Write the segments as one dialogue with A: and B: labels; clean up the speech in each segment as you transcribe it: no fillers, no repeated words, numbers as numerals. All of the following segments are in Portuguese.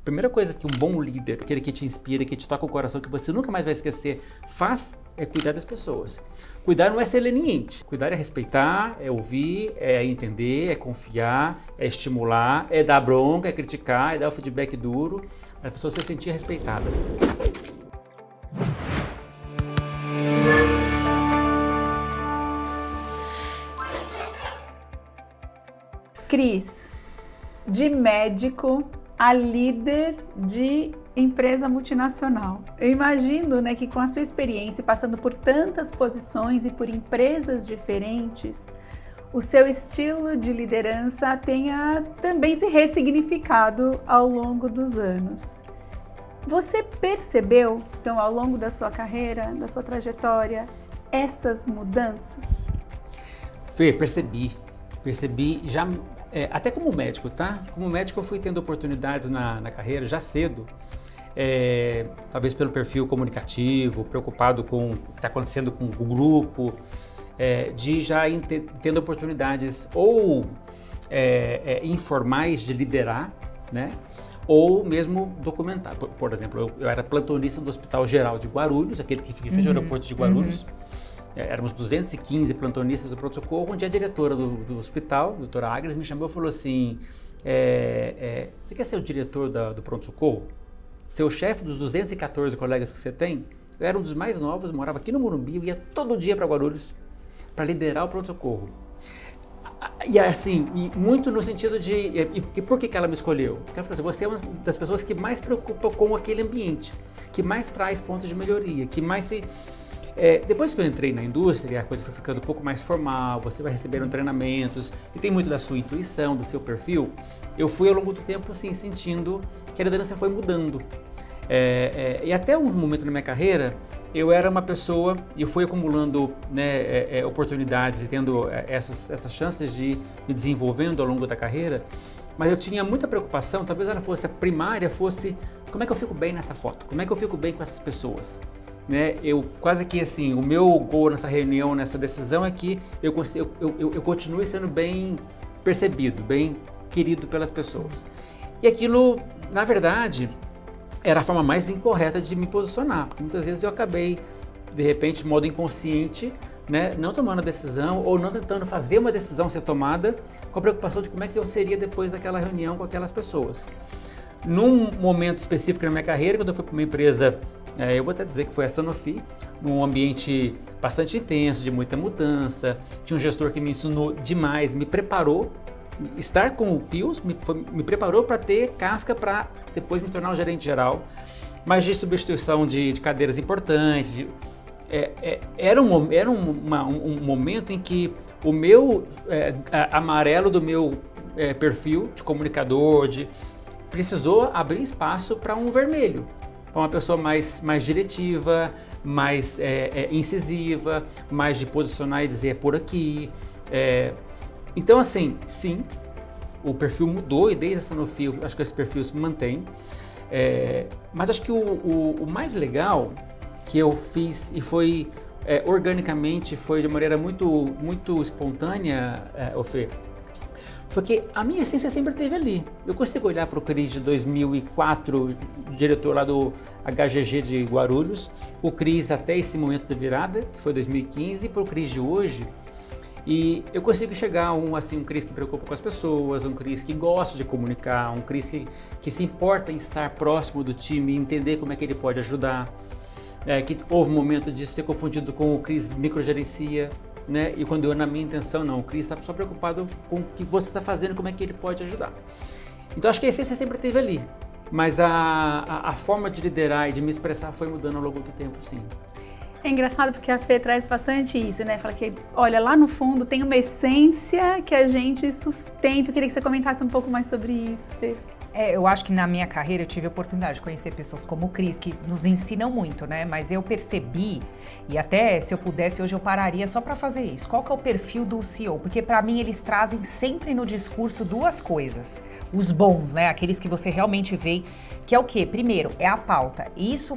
A: primeira coisa que um bom líder, aquele que te inspira, que te toca o coração, que você nunca mais vai esquecer, faz é cuidar das pessoas. Cuidar não é ser leniente. Cuidar é respeitar, é ouvir, é entender, é confiar, é estimular, é dar bronca, é criticar, é dar o feedback duro, para a pessoa se sentir respeitada.
B: Cris, de médico a líder de empresa multinacional. Eu imagino, né, que com a sua experiência, passando por tantas posições e por empresas diferentes, o seu estilo de liderança tenha também se ressignificado ao longo dos anos. Você percebeu, então, ao longo da sua carreira, da sua trajetória, essas mudanças?
A: Fê, percebi já, até como médico, tá? Como médico eu fui tendo oportunidades na carreira já cedo, talvez pelo perfil comunicativo, preocupado com o que está acontecendo com o grupo, de já tendo oportunidades ou informais de liderar, né? Ou mesmo documentar. Por exemplo, eu era plantonista do Hospital Geral de Guarulhos, aquele que fica em frente ao aeroporto de Guarulhos. Éramos 215 plantonistas do pronto-socorro, onde a diretora do hospital, a doutora Agnes, me chamou e falou assim, você quer ser o diretor do pronto-socorro? Ser o chefe dos 214 colegas que você tem? Eu era um dos mais novos, morava aqui no Morumbi, eu ia todo dia para Guarulhos para liderar o pronto-socorro. E assim, muito no sentido de, e por que ela me escolheu? Porque ela falou assim, você é uma das pessoas que mais preocupa com aquele ambiente, que mais traz pontos de melhoria, que mais se... depois que eu entrei na indústria, a coisa foi ficando um pouco mais formal, você vai recebendo treinamentos, e tem muito da sua intuição, do seu perfil, eu fui ao longo do tempo assim, sentindo que a liderança foi mudando. E até um momento na minha carreira, eu era uma pessoa, eu fui acumulando, né, oportunidades e tendo essas chances de me desenvolvendo ao longo da carreira, mas eu tinha muita preocupação, talvez ela fosse a primária, fosse como é que eu fico bem nessa foto, como é que eu fico bem com essas pessoas. Né, eu quase que assim, o meu gol nessa reunião, nessa decisão é que eu continue sendo bem percebido, bem querido pelas pessoas. E aquilo, na verdade, era a forma mais incorreta de me posicionar. Muitas vezes eu acabei, de repente, de modo inconsciente, né, não tomando a decisão ou não tentando fazer uma decisão ser tomada com a preocupação de como é que eu seria depois daquela reunião com aquelas pessoas. Num momento específico na minha carreira, quando eu fui para uma empresa, eu vou até dizer que foi a Sanofi, num ambiente bastante intenso, de muita mudança, tinha um gestor que me ensinou demais, me preparou, estar com o Pius me preparou para ter casca para depois me tornar um gerente geral, mas de substituição de cadeiras importantes, era um momento em que o meu amarelo do meu perfil de comunicador, precisou abrir espaço para um vermelho, para uma pessoa mais diretiva, mais incisiva, mais de posicionar e dizer por aqui. Então, assim, sim, o perfil mudou e desde a Sanofi, acho que esse perfil se mantém. Mas acho que o mais legal que eu fiz e foi organicamente, foi de maneira muito espontânea, Fê, foi que a minha essência sempre esteve ali. Eu consigo olhar para o Cris de 2004, diretor lá do HGG de Guarulhos, o Cris até esse momento da virada, que foi 2015, para o Cris de hoje, e eu consigo chegar a um Cris que preocupa com as pessoas, um Cris que gosta de comunicar, um Cris que se importa em estar próximo do time e entender como é que ele pode ajudar, que houve um momento de ser confundido com o Cris microgerencia, né? E quando na minha intenção, não, o Cris está só preocupado com o que você está fazendo, como é que ele pode ajudar. Então acho que a essência sempre esteve ali, mas a forma de liderar e de me expressar foi mudando ao longo do tempo, sim.
B: É engraçado porque a Fê traz bastante isso, né? Fala que, olha, lá no fundo tem uma essência que a gente sustenta. Eu queria que você comentasse um pouco mais sobre isso, Fê.
C: Eu acho que na minha carreira eu tive a oportunidade de conhecer pessoas como o Cris, que nos ensinam muito, né? Mas eu percebi, e até se eu pudesse hoje eu pararia só para fazer isso. Qual que é o perfil do CEO? Porque para mim eles trazem sempre no discurso duas coisas. Os bons, né? Aqueles que você realmente vê, que é o quê? Primeiro, é a pauta. Isso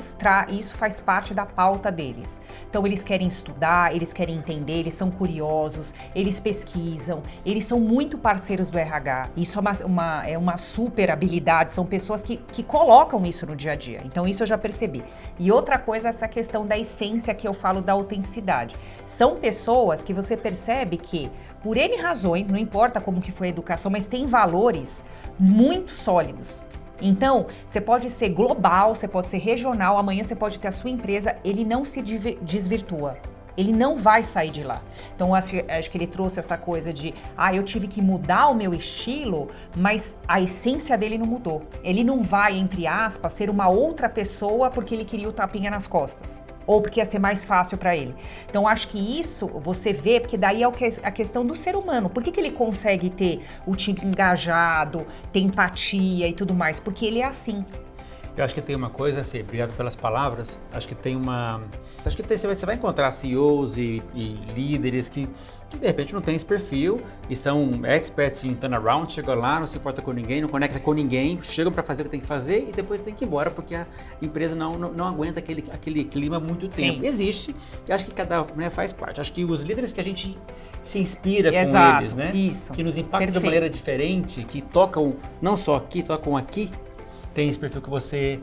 C: faz parte da pauta deles. Então eles querem estudar, eles querem entender, eles são curiosos, eles pesquisam, eles são muito parceiros do RH. Isso é uma super habilidade habilidades, são pessoas que colocam isso no dia a dia. Então isso eu já percebi. E outra coisa, essa questão da essência que eu falo da autenticidade. São pessoas que você percebe que, por N razões, não importa como que foi a educação, mas tem valores muito sólidos. Então, você pode ser global, você pode ser regional, amanhã você pode ter a sua empresa, ele não se desvirtua. Ele não vai sair de lá. Então, acho que ele trouxe essa coisa de, eu tive que mudar o meu estilo, mas a essência dele não mudou. Ele não vai, entre aspas, ser uma outra pessoa porque ele queria o tapinha nas costas. Ou porque ia ser mais fácil para ele. Então, acho que isso você vê, porque daí é a questão do ser humano. Por que ele consegue ter o time engajado, ter empatia e tudo mais? Porque ele é assim.
A: Eu acho que tem uma coisa, Fê, obrigado pelas palavras, você vai encontrar CEOs e líderes que de repente não têm esse perfil e são experts em turnaround, chegam lá, não se importa com ninguém, não conecta com ninguém, chegam para fazer o que tem que fazer e depois tem que ir embora porque a empresa não aguenta aquele clima muito tempo. Sim. Existe, eu acho que cada faz parte. Acho que os líderes que a gente se inspira com eles, né?
C: Isso.
A: Que nos impactam de uma maneira diferente, que tocam não só aqui, tocam aqui, tem esse perfil que você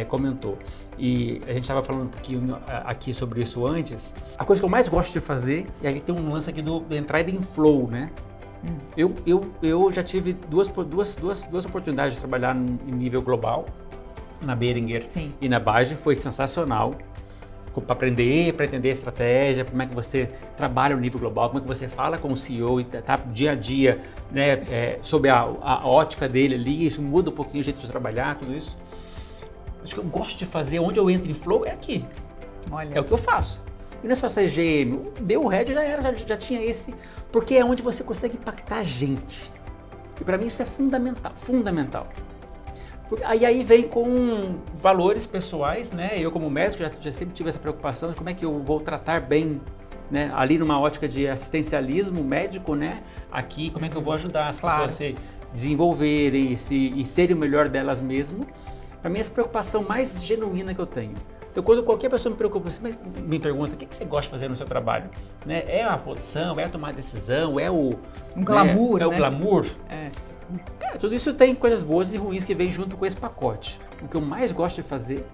A: comentou. E a gente estava falando um pouquinho aqui sobre isso antes. A coisa que eu mais gosto de fazer, e aí tem um lance aqui do entrar em flow, né? Eu já tive duas oportunidades de trabalhar em nível global, na Behringer e na Bayer, foi sensacional. Para aprender, para entender a estratégia, como é que você trabalha no nível global, como é que você fala com o CEO e tá dia a dia, né, sob a ótica dele ali, isso muda um pouquinho o jeito de trabalhar, tudo isso. Acho que eu gosto de fazer, onde eu entro em flow é aqui.
C: Olha.
A: É o que eu faço. E não é só ser GM, o meu head já tinha esse, porque é onde você consegue impactar a gente. E para mim isso é fundamental. Aí vem com valores pessoais, né? Eu como médico já sempre tive essa preocupação de como é que eu vou tratar bem, né? Ali numa ótica de assistencialismo médico, né? Aqui, como é que eu vou ajudar as pessoas a se desenvolverem e serem o melhor delas mesmo. Para mim, essa preocupação mais genuína que eu tenho. Então, quando qualquer pessoa me pergunta o que você gosta de fazer no seu trabalho, né? É a posição, é a tomar decisão, é o
C: glamour,
A: né? É o glamour. Cara, tudo isso tem coisas boas e ruins que vêm junto com esse pacote. O que eu mais gosto de fazer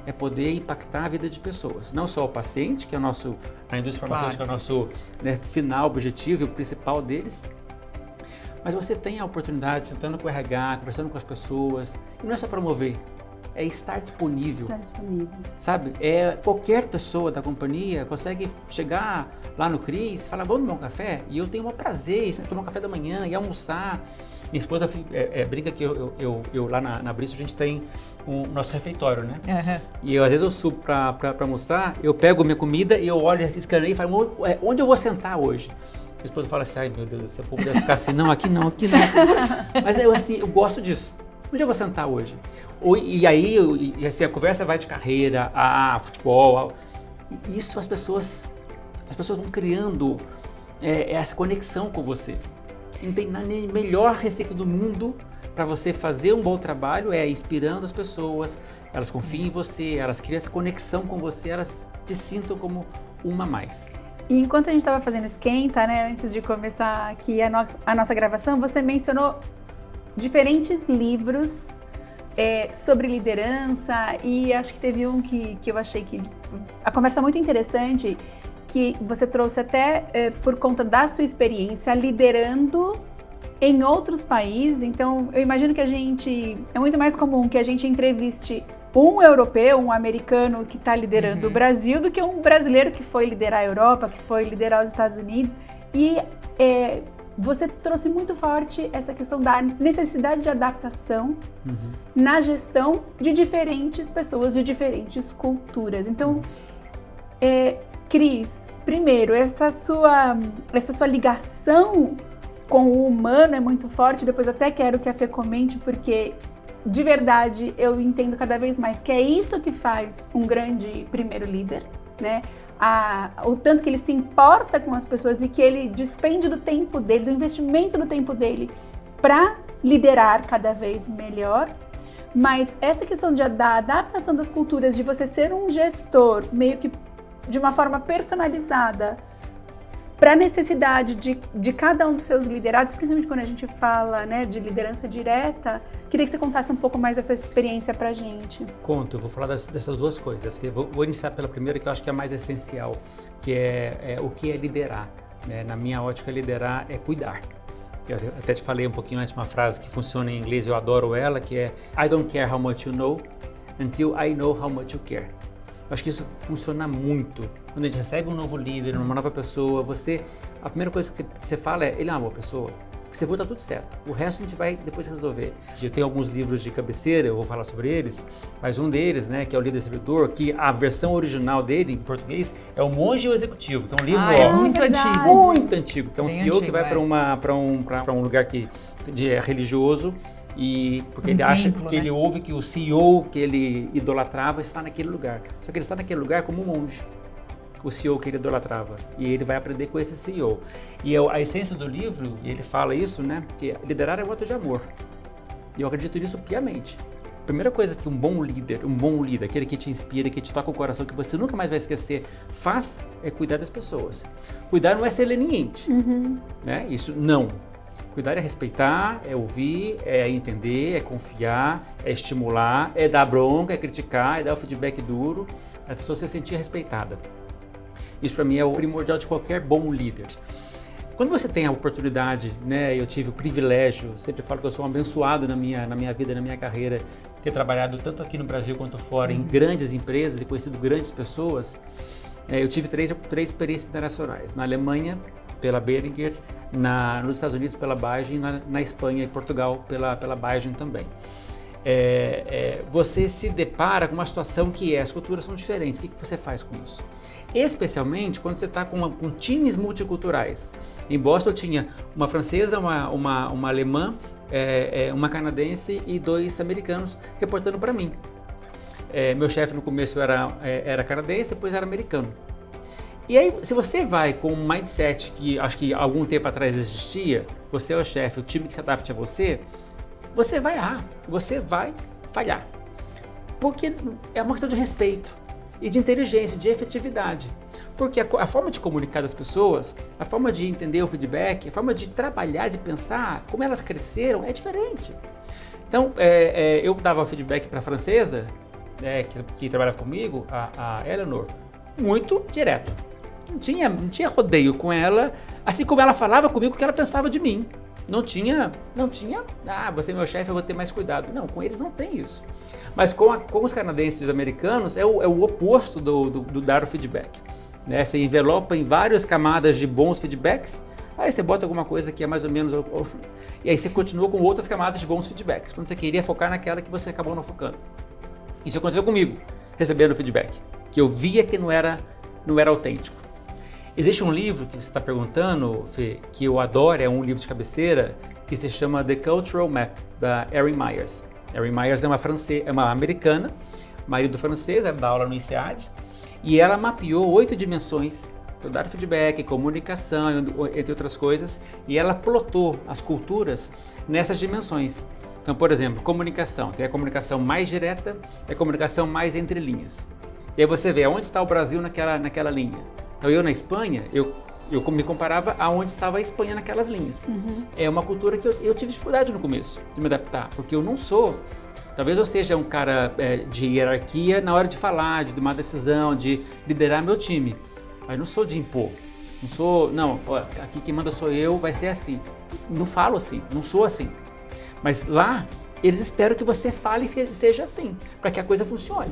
A: é poder impactar a vida de pessoas. Não só o paciente, que é a indústria farmacêutica é o nosso final objetivo e o principal deles, mas você tem a oportunidade, sentando com o RH, conversando com as pessoas, e não é só promover, é estar disponível. Sabe? Qualquer pessoa da companhia consegue chegar lá no Cris e falar, vamos tomar um café? E eu tenho um prazer em tomar um café da manhã e almoçar. Minha esposa brinca que eu lá na Bristol a gente tem o nosso refeitório, né?
C: Uhum.
A: E às vezes eu subo para almoçar, eu pego minha comida e eu olho, escaneio e falo, onde eu vou sentar hoje? Minha esposa fala assim, ai meu Deus do céu, o povo deve ficar assim, não, aqui não. Mas eu gosto disso. Onde eu vou sentar hoje? E aí a conversa vai de carreira, futebol. Isso as pessoas vão criando essa conexão com você. Não tem melhor receita do mundo para você fazer um bom trabalho, inspirando as pessoas, elas confiam em você, elas criam essa conexão com você, elas te sintam como uma a mais.
B: E enquanto a gente estava fazendo esquenta, né, antes de começar aqui a nossa gravação, você mencionou diferentes livros sobre liderança e acho que teve um que eu achei que a conversa muito interessante, que você trouxe até por conta da sua experiência liderando em outros países. Então, eu imagino que é muito mais comum que a gente entreviste um europeu, um americano que está liderando o Brasil do que um brasileiro que foi liderar a Europa, que foi liderar os Estados Unidos. E você trouxe muito forte essa questão da necessidade de adaptação na gestão de diferentes pessoas, de diferentes culturas. Então, Cris, primeiro, essa sua ligação com o humano é muito forte. Depois até quero que a Fê comente, porque de verdade eu entendo cada vez mais que é isso que faz um grande primeiro líder, né? O tanto que ele se importa com as pessoas e que ele despende do tempo dele, do investimento do tempo dele para liderar cada vez melhor. Mas essa questão da adaptação das culturas, de você ser um gestor meio que de uma forma personalizada para a necessidade de cada um dos seus liderados, principalmente quando a gente fala, né, de liderança direta, queria que você contasse um pouco mais dessa experiência para a gente.
A: Conto, eu vou falar dessas duas coisas. Vou iniciar pela primeira, que eu acho que é a mais essencial, que é o que é liderar. Né? Na minha ótica, liderar é cuidar. Eu até te falei um pouquinho antes uma frase que funciona em inglês, eu adoro ela, que é I don't care how much you know until I know how much you care. Eu acho que isso funciona muito. Quando a gente recebe um novo líder, uma nova pessoa, a primeira coisa que você fala é, ele é uma boa pessoa. O que você for tá tudo certo. O resto a gente vai depois resolver. Eu tenho alguns livros de cabeceira, eu vou falar sobre eles, mas um deles, né, que é o Líder Servidor, que a versão original dele, em português, é O Monge e o Executivo, que é um livro
C: é muito antigo.
A: Muito antigo, que é um
C: Bem
A: CEO
C: antigo,
A: que vai para um lugar que é religioso, e porque ele acha que ele ouve que o CEO que ele idolatrava está naquele lugar. Só que ele está naquele lugar como um monge, o CEO que ele idolatrava. E ele vai aprender com esse CEO. E a essência do livro, ele fala isso, né? Que liderar é um ato de amor. E eu acredito nisso piamente. A primeira coisa que um bom líder, aquele que te inspira, que te toca o coração, que você nunca mais vai esquecer, faz é cuidar das pessoas. Cuidar não é ser leniente, né? Isso não. Cuidar é respeitar, é ouvir, é entender, é confiar, é estimular, é dar bronca, é criticar, é dar o feedback duro, a pessoa se sentir respeitada. Isso para mim é o primordial de qualquer bom líder. Quando você tem a oportunidade, né, eu tive o privilégio, sempre falo que eu sou um abençoado na minha vida, na minha carreira, ter trabalhado tanto aqui no Brasil quanto fora em grandes empresas e conhecido grandes pessoas, eu tive três experiências internacionais, na Alemanha, pela Behringer, nos Estados Unidos pela Bayer, na Espanha e Portugal pela Bayer também. Você se depara com uma situação que as culturas são diferentes. O que você faz com isso? Especialmente quando você está com times multiculturais. Em Boston eu tinha uma francesa, uma alemã, uma canadense e 2 americanos reportando para mim. Meu chefe no começo era canadense, depois era americano. E aí, se você vai com um mindset que acho que algum tempo atrás existia, você é o chefe, o time que se adapte a você vai errar, você vai falhar. Porque é uma questão de respeito e de inteligência, de efetividade. Porque a forma de comunicar das pessoas, a forma de entender o feedback, a forma de trabalhar, de pensar, como elas cresceram, é diferente. Então, eu dava feedback para a francesa, que trabalhava comigo, a Eleanor, muito direto. Não tinha rodeio com ela, assim como ela falava comigo o que ela pensava de mim. Não tinha, você é meu chefe, eu vou ter mais cuidado. Não, com eles não tem isso. Mas com os canadenses e os americanos, é o oposto do dar o feedback. Né? Você envelopa em várias camadas de bons feedbacks, aí você bota alguma coisa que é mais ou menos... E aí você continua com outras camadas de bons feedbacks, quando você queria focar naquela que você acabou não focando. Isso aconteceu comigo, recebendo feedback, que eu via que não era autêntico. Existe um livro que você está perguntando, Fê, que eu adoro, é um livro de cabeceira, que se chama The Cultural Map, da Erin Myers. Erin Myers é uma americana, marido francês, ela dá aula no INSEAD, e ela mapeou 8 dimensões, para dar feedback, comunicação, entre outras coisas, e ela plotou as culturas nessas dimensões. Então, por exemplo, comunicação, tem a comunicação mais direta e a comunicação mais entre linhas. E aí você vê onde está o Brasil naquela linha. Então eu na Espanha, eu me comparava aonde estava a Espanha naquelas linhas. É uma cultura que eu tive dificuldade no começo de me adaptar, porque eu não sou, talvez eu seja um cara de hierarquia na hora de falar, de tomar decisão, de liderar meu time, mas não sou de impor, aqui quem manda sou eu, vai ser assim. Não falo assim, não sou assim. Mas lá, eles esperam que você fale e seja assim, para que a coisa funcione.